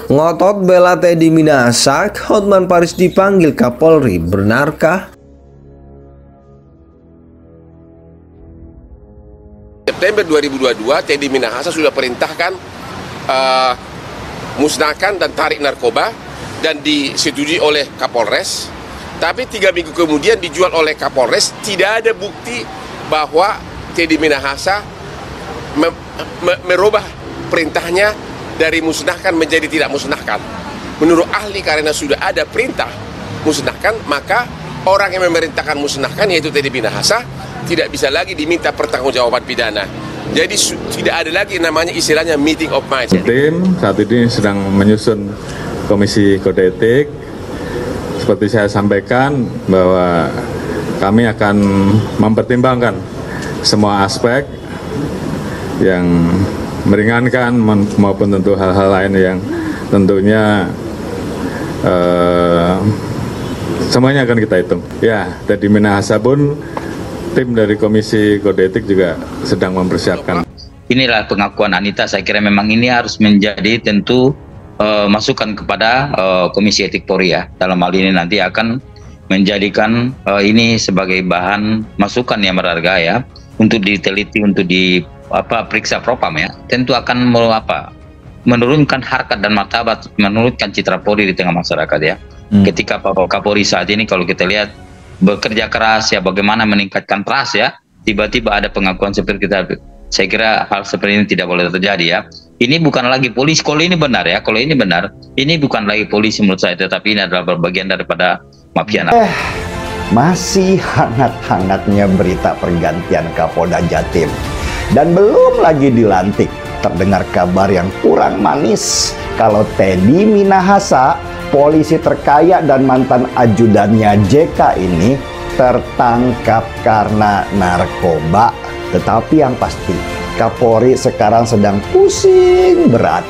Ngotot bela Teddy Minahasa, Hotman Paris dipanggil Kapolri, benarkah? September 2022, Teddy Minahasa sudah perintahkan musnahkan dan tarik narkoba dan disetujui oleh Kapolres. Tapi 3 minggu kemudian dijual oleh Kapolres, tidak ada bukti bahwa Teddy Minahasa merubah perintahnya dari musnahkan menjadi tidak musnahkan. Menurut ahli, karena sudah ada perintah musnahkan, maka orang yang memerintahkan musnahkan, yaitu Teddy Minahasa, tidak bisa lagi diminta pertanggungjawaban pidana. Jadi tidak ada lagi namanya istilahnya meeting of minds. Tim saat ini sedang menyusun komisi kode etik. Seperti saya sampaikan bahwa kami akan mempertimbangkan semua aspek yang meringankan maupun tentu hal-hal lain yang tentunya semuanya akan kita hitung. Ya, Teddy Minahasa pun tim dari Komisi Kode Etik juga sedang mempersiapkan. Inilah pengakuan Anita, saya kira memang ini harus menjadi tentu masukan kepada Komisi Etik Polri ya. Dalam hal ini nanti akan menjadikan ini sebagai bahan masukan yang berharga ya, untuk diteliti, untuk periksa propam ya. Tentu akan menurunkan harkat dan martabat, menurunkan citra Polri di tengah masyarakat ya. Ketika Pak Kapolri saat ini kalau kita lihat bekerja keras ya, bagaimana meningkatkan trust ya, tiba-tiba ada pengakuan seperti kita. Saya kira hal seperti ini tidak boleh terjadi ya. Ini bukan lagi polisi, kalau ini benar ya, kalau ini benar, ini bukan lagi polisi menurut saya, tetapi ini adalah bagian daripada mafia. Masih hangat-hangatnya berita pergantian Kapolda Jatim, dan belum lagi dilantik, terdengar kabar yang kurang manis kalau Teddy Minahasa, polisi terkaya dan mantan ajudannya JK ini tertangkap karena narkoba. Tetapi yang pasti, Kapolri sekarang sedang pusing berat.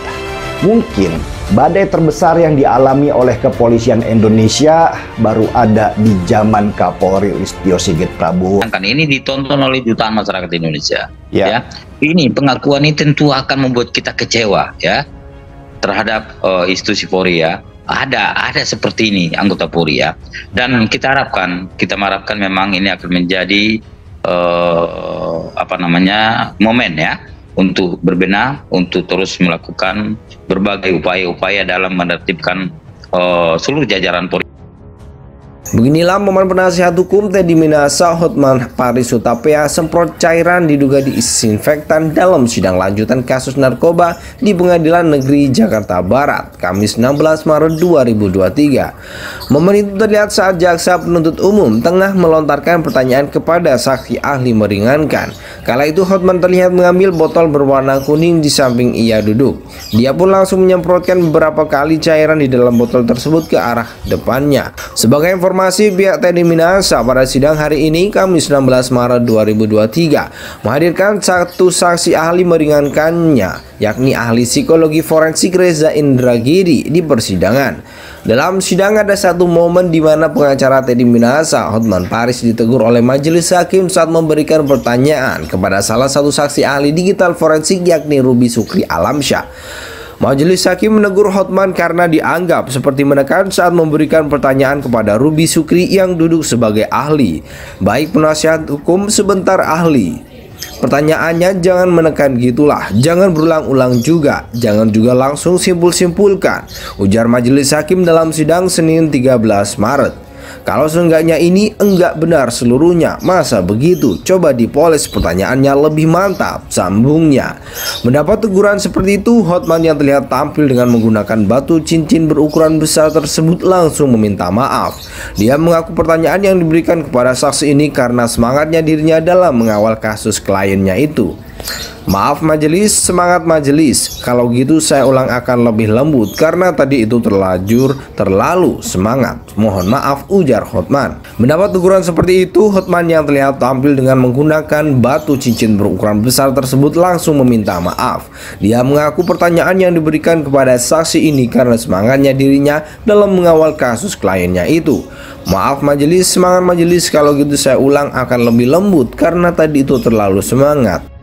Mungkin badai terbesar yang dialami oleh kepolisian Indonesia baru ada di zaman Kapolri Listio Sigit Prabowo. Ini ditonton oleh jutaan masyarakat Indonesia. Ya. Ini pengakuan ini tentu akan membuat kita kecewa ya terhadap institusi Polri ya. Ada seperti ini anggota Polri ya. Dan kita mengharapkan memang ini akan menjadi momen ya untuk berbenah, untuk terus melakukan berbagai upaya-upaya dalam menertibkan seluruh jajaran Polri. Beginilah momen penasihat hukum Teddy Minahasa, Hotman Paris Hutapea semprot cairan diduga disinfektan dalam sidang lanjutan kasus narkoba di Pengadilan Negeri Jakarta Barat, Kamis 16 Maret 2023. Momen itu terlihat saat jaksa penuntut umum tengah melontarkan pertanyaan kepada saksi ahli meringankan. Kala itu Hotman terlihat mengambil botol berwarna kuning di samping ia duduk. Dia pun langsung menyemprotkan beberapa kali cairan di dalam botol tersebut ke arah depannya. Sebagai informasi, pihak Teddy Minahasa pada sidang hari ini Kamis 16 Maret 2023 menghadirkan satu saksi ahli meringankannya, yakni ahli psikologi forensik Reza Indragiri di persidangan. Dalam sidang ada satu momen di mana pengacara Teddy Minahasa, Hotman Paris, ditegur oleh majelis hakim saat memberikan pertanyaan kepada salah satu saksi ahli digital forensik yakni Ruby Sukri Alamsyah. Majelis hakim menegur Hotman karena dianggap seperti menekan saat memberikan pertanyaan kepada Ruby Sukri yang duduk sebagai ahli. Baik penasihat hukum sebentar ahli. Pertanyaannya jangan menekan gitulah, jangan berulang-ulang juga, jangan juga langsung simpul-simpulkan, ujar majelis hakim dalam sidang Senin 13 Maret. Kalau seenggaknya ini enggak benar seluruhnya, masa begitu? Coba dipoles pertanyaannya lebih mantap, sambungnya. Mendapat teguran seperti itu, Hotman yang terlihat tampil dengan menggunakan batu cincin berukuran besar tersebut langsung meminta maaf. Dia mengaku pertanyaan yang diberikan kepada saksi ini karena semangatnya dirinya dalam mengawal kasus kliennya itu. Maaf majelis, semangat majelis. Kalau gitu saya ulang akan lebih lembut karena tadi itu terlalu semangat. Mohon maaf, ujar Hotman. Mendapat teguran seperti itu, Hotman yang terlihat tampil dengan menggunakan batu cincin berukuran besar tersebut langsung meminta maaf. Dia mengaku pertanyaan yang diberikan kepada saksi ini karena semangatnya dirinya dalam mengawal kasus kliennya itu. Maaf majelis, semangat majelis. Kalau gitu saya ulang akan lebih lembut karena tadi itu terlalu semangat.